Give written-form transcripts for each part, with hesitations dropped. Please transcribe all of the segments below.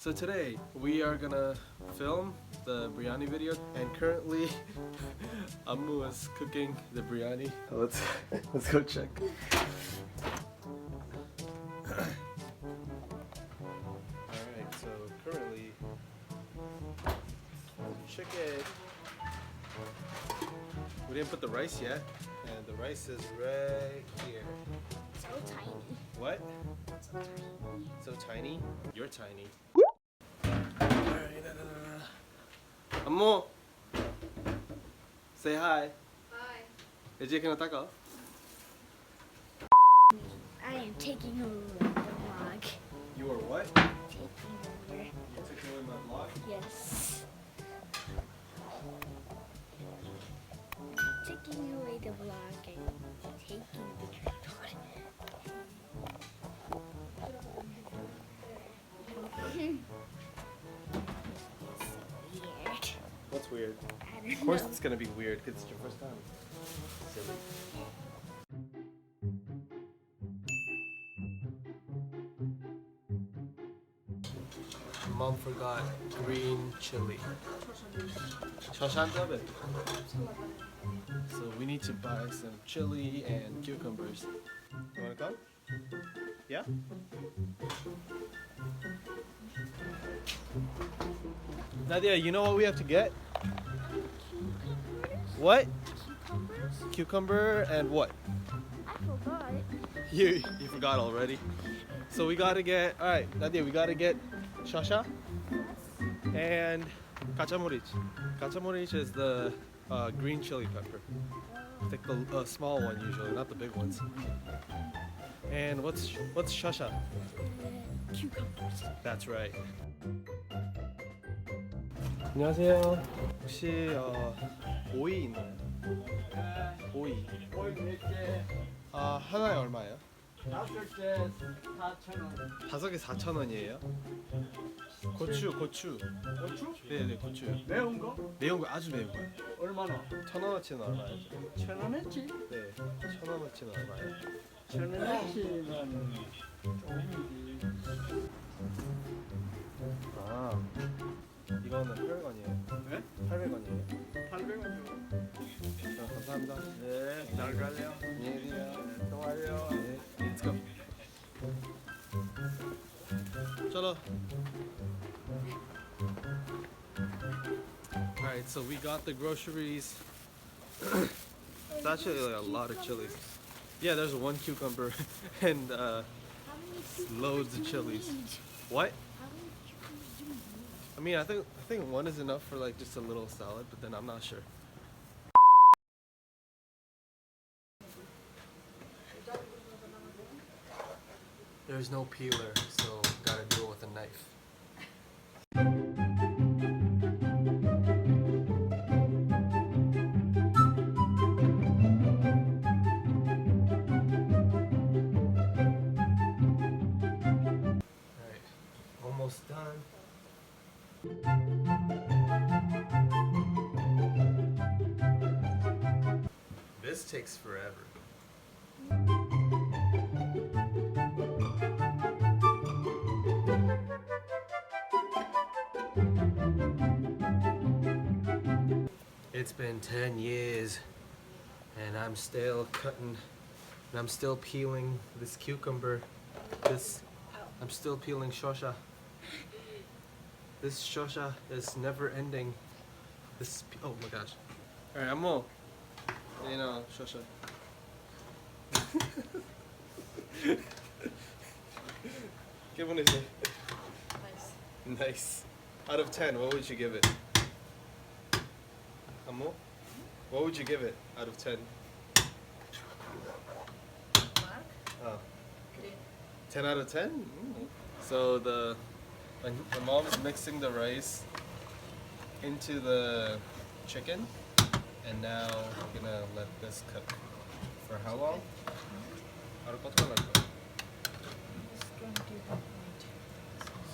So today we are gonna film the biryani video, and currently AMMU is cooking the biryani. Let's go check. Alright, so currently chicken. We didn't put the rice yet, and the rice is right here. So tiny. What? So tiny. So tiny? You're tiny. Alright, AMMU! Say hi. Hi. 이제 그냥 닦아. I am taking over the vlog. You are what? Taking over. You took away my vlog? Yes. Taking away the vlog and taking the tripod. It's weird. What's weird? I don't Of course know. it's gonna be weird because it's your first time. Silly. Mom forgot green chili. Shoshan it. So we need to buy some chili and cucumbers. You wanna come? Yeah? Nadia, you know what we have to get? What? Cucumbers? Cucumber and what? I forgot. You forgot already. So we gotta get, alright, Nadia, we gotta get shasha and kacamorich. Kacamorich is the green chili pepper. Take the small one usually, not the big ones. And what's shasha? Cucumbers. That's right. 안녕하세요. 혹시 오이 있나요? 오이. 오이 몇 개? 하나에 얼마예요? 5개 4,000원. 5개 4,000원이에요. 고추. 고추? 네네, 고추. 매운 거? 매운 거 아주 매운 거. 얼마나? 1,000원어치는 얼마예요? 1,000원이지? 네, 1,000원어치는 얼마예요? 1,000원이면 조금이지. 아, 이거는 800원이에요. 네? 800원이에요. 800원. 감사합니다. 네, 잘 가요. 안녕히 계세요. 네, 또 와요. 네, let's go. Chalo. Alright, so we got the groceries. It's actually like a lot of chilies. Yeah, there's one cucumber and How many cucumbers loads of do you chilies. need? what? How many cucumbers do you need? I mean, I think one is enough for like just a little salad, but then I'm not sure. There's no peeler, so gotta do it with a knife. Alright, almost done. This takes forever. It's been 10 years and I'm still cutting and I'm still peeling this cucumber. I'm still peeling shosha. This shosha is never ending. Oh my gosh. Alright, AMMU. You know, shosha. Give one a say. Nice. Nice. Out of 10, what would you give it? AMMU? What would you give it out of 10? Oh. 10 out of 10? So my mom's mixing the rice into the chicken, and now we're gonna let this cook for how long?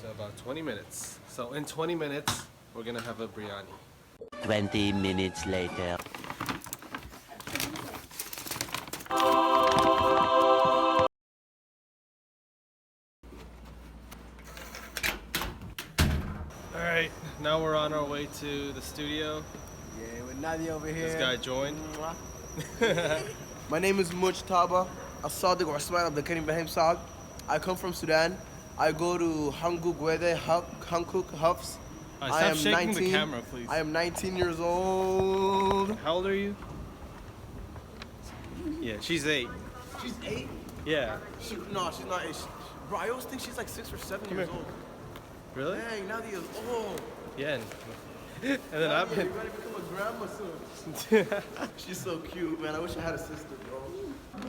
So about 20 minutes. So in 20 minutes, we're gonna have a biryani. 20 minutes later. right, now we're on our way to the studio. Yeah, with Nadia over here. This guy joined. My name is MUJTABA, Asadiq Osman Abdelkarim Bahim Saad. I come from Sudan. I go to Hankuk Hufs. Stop shaking the camera, please. I am 19 years old. How old are you? Yeah, she's 8. She's 8? Yeah. No, she's not 8. Bro, I always think she's like 6 or 7 Come years here. old. Really? Dang, Nadia's old. Yeah. And then I've been. You're gonna become a grandma soon. She's so cute, man. I wish I had a sister, bro.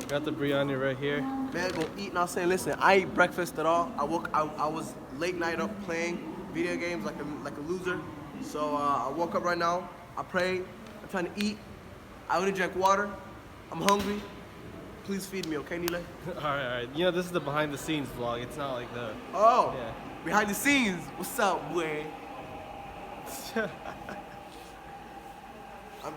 Got the biryani right here. Man, go eat. Now saying, listen, I ate breakfast at all. I was late night up playing video games like a loser. So I woke up right now. I prayed. I'm trying to eat. I only drank water. I'm hungry. Please feed me, okay, Nilay? Alright. You know, this is the behind the scenes vlog. It's not like the. Oh, Yeah. behind the scenes. What's up, boy?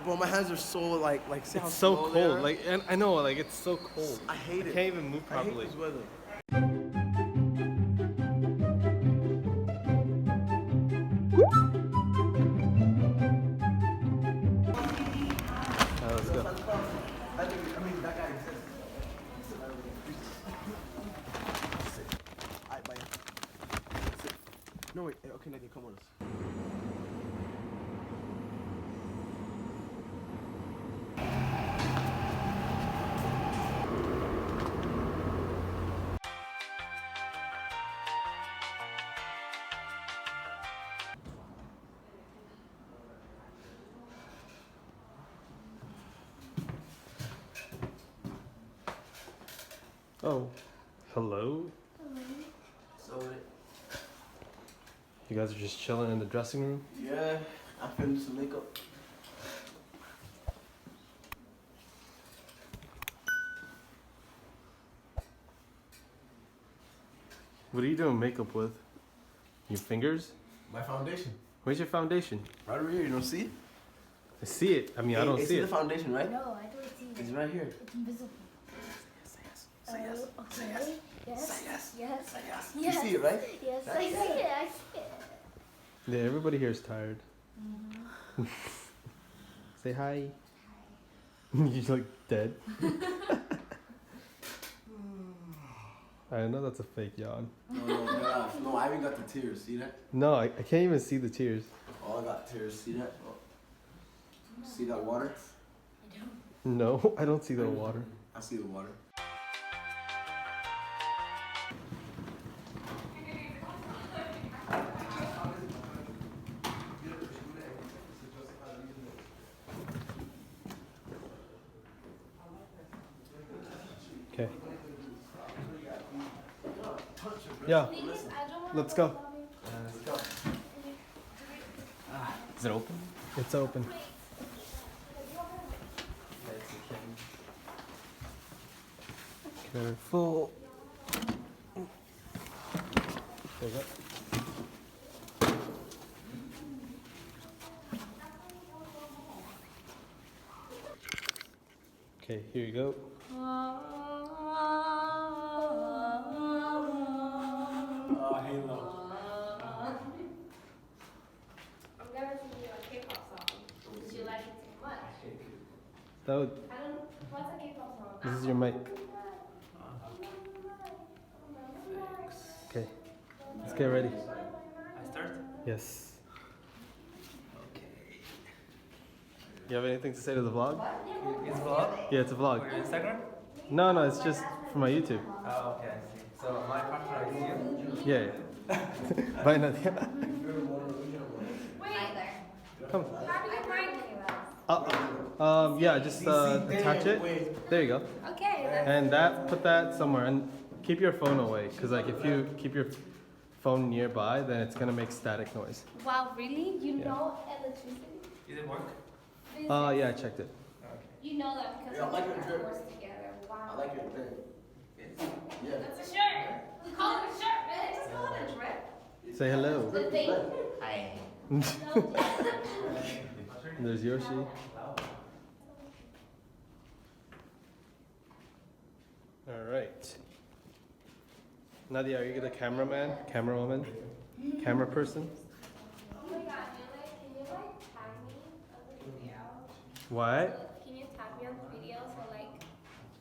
Bro, my hands are so like see how It's so slow they cold. are? Like, and I know, like it's so cold. I hate I it. can't even move I hate properly. this weather. Alright, let's go. I mean, that guy exists. Alright, bye. Sit. No, wait. Okay, Nadia, come with us. Oh. Hello? So, You guys are just chilling in the dressing room? yeah, I finished some makeup. What are you doing makeup with? Your fingers? My foundation. Where's your foundation? Right over here, you don't see it? I see it. I mean, I don't see the it. foundation, right? No, I don't see It's it. right here. It's invisible. Say yes. Say yes. Okay. Say yes. Yes. Say yes. Yes. Say yes. Yes. You see it, right? Yes, That's I see it. I see it. Yeah, everybody here is tired. Say hi. You're like dead. I know that's a fake yawn. No, I even got the tears. See that? No, I can't even see the tears. Oh, I got tears. See that? Oh. See that water? I don't. No, I don't see the water. I see the water. Okay. Yeah. Let's go. Is it open? It's open. Careful. There you go. Okay, here you go. I'm gonna sing you a K-pop song. Did you like it too much? Daud, What's a K-pop song? this is your mic. Okay, let's get ready. I start? Yes. You have anything to say to the vlog? It's vlog? Yeah, it's a vlog. For your Instagram? No, it's just for my YouTube. Oh, okay, I see. So my partner is you? Yeah. Bye, Nadia. Come. Yeah, just attach it. There you go. Okay. And put that somewhere, and keep your phone away, because like if you keep your phone nearby, then it's gonna make static noise. Wow, really? You Yeah. know electricity? Is it work? Yeah, I checked it. Okay. You know that because Yeah, I like we your have drip. course together. Wow. I like your thing. Yeah. That's a shirt. Call it a shirt, man. Just call it a drip. Say hello. The thing. Hi. There's Yoshi. All right. Nadia, are you the cameraman, camera woman, camera person? What? Can you tag me on the video so like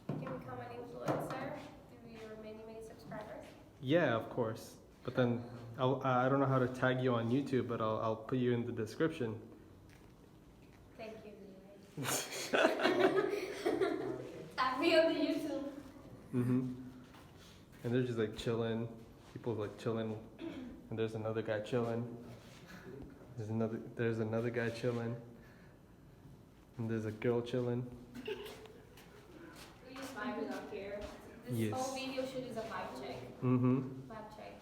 you can become an influencer through your many subscribers? Yeah, of course. But then I don't know how to tag you on YouTube, but I'll put you in the description. Thank you, Nilay. Tag me on the YouTube. And they're just like chilling. People like chilling, and there's another guy chilling. There's another guy chilling, and there's a girl chilling. We're just vibing up here. This Yes. whole video shoot is a vibe check. Mm-hmm. Vibe check.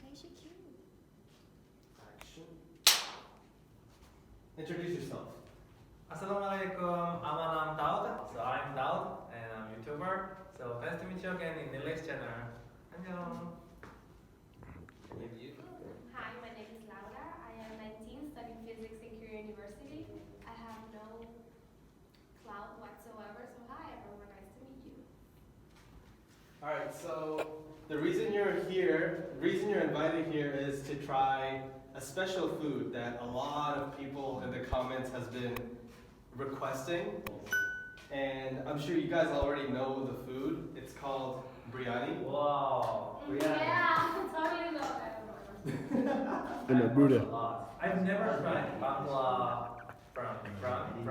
Ain't she cute? Introduce yourself. Assalamualaikum. I'm Daud. So I'm Daud and I'm a YouTuber. So nice to meet you again in Nilay's channel. 안녕. Hi, my name is Laura. I am 19, studying physics in Korea University. I have no clout whatsoever, so hi everyone, nice to meet you. All right. So the reason you're here, the reason you're invited here, is to try a special food that a lot of people in the comments has been requesting, and I'm sure you guys already know the food. It's called biryani. Wow. Yeah, totally know that. In my Buddha. I've never tried bakla from Biryani?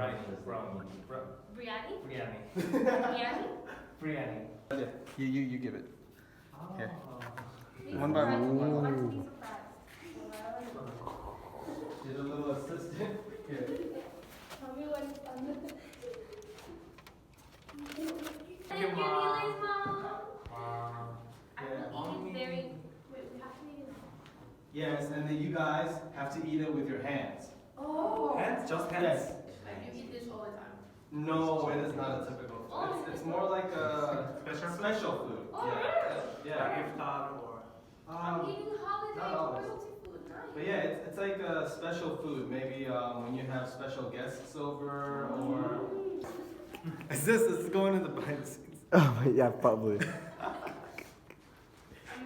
biryani. Biryani? Biryani. Yeah, you give it. Oh. Here. Be One by surprised. one. I want to be surprised. She's a little assistant. Here. Tell me when it's done. Thank you, you, Mom. Nilay's mom. I Yeah. will eat it very. Wait, we have to eat it. Yes, and then you guys have to eat it with your hands. Oh. Hands? Just hands? Yes. You eat this all the time. No, it is not a typical food. Oh. It's more like a special food. Oh, Yeah. Like iftar or... I'm Um, eating holiday not always. royalty food. Nice. but yeah, it's like a special food. Maybe when you have special guests over, or is this going in the behind the scenes? Oh, yeah, probably. I'm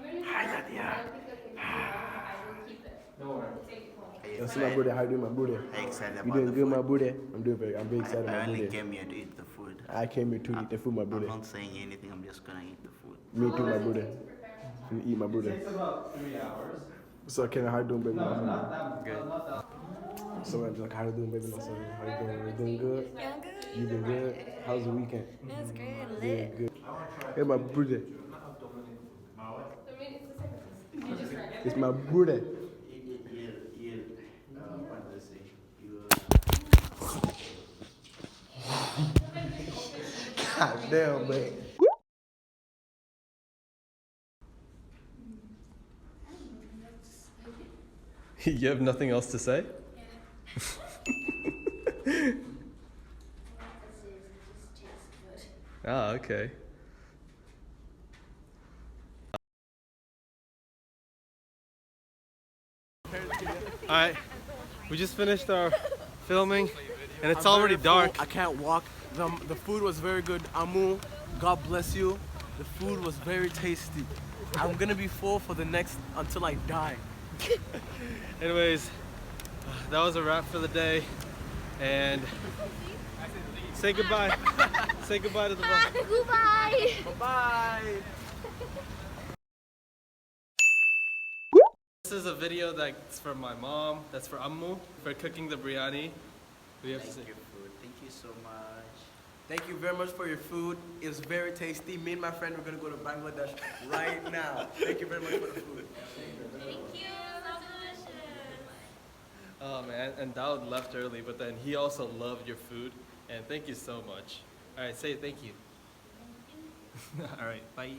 really sorry. I don't think I can eat it all, but I will keep it. Don't worry. I'll take it home. That's my Buddha. How you doing, my Buddha? Are you excited You about doing the good, food? my Buddha? I'm very excited, I my only Buddha. came here to eat the food. I came here to eat the food, my I'm Buddha. not saying anything, I'm just gonna eat the food. Me too, my Buddha. You eat my It Buddha. takes about 3 hours. So, Ken, how you doing, baby? No, not that. Good. Not that. So, like, how you doing, baby? No, sorry. How you doing? You doing good? Yeah, I'm good. You been good? How's the weekend? It was great. Yeah, Lit. good. Hey, my Buddha. I mean, it's the same. You just read it. It's my Buddha. What do they say? God damn, man. You have nothing else to say? Ah, okay. Alright, we just finished our filming and it's already dark. I can't walk. The food was very good. AMMU, God bless you. The food was very tasty. I'm gonna be full for the next until I die. Anyways, that was a wrap for the day, and say goodbye. Say goodbye to the vlog. Goodbye. Bye. This is a video that's for my mom, that's for AMMU, for cooking the biryani. We have to say. Thank you, food. Thank you so much. Thank you very much for your food. It was very tasty. Me and my friend are gonna go to Bangladesh right now. Thank you very much for the food. Thank you. So delicious. Oh man, and Daud left early, but then he also loved your food, and thank you so much. All right, say thank you. All right, bye.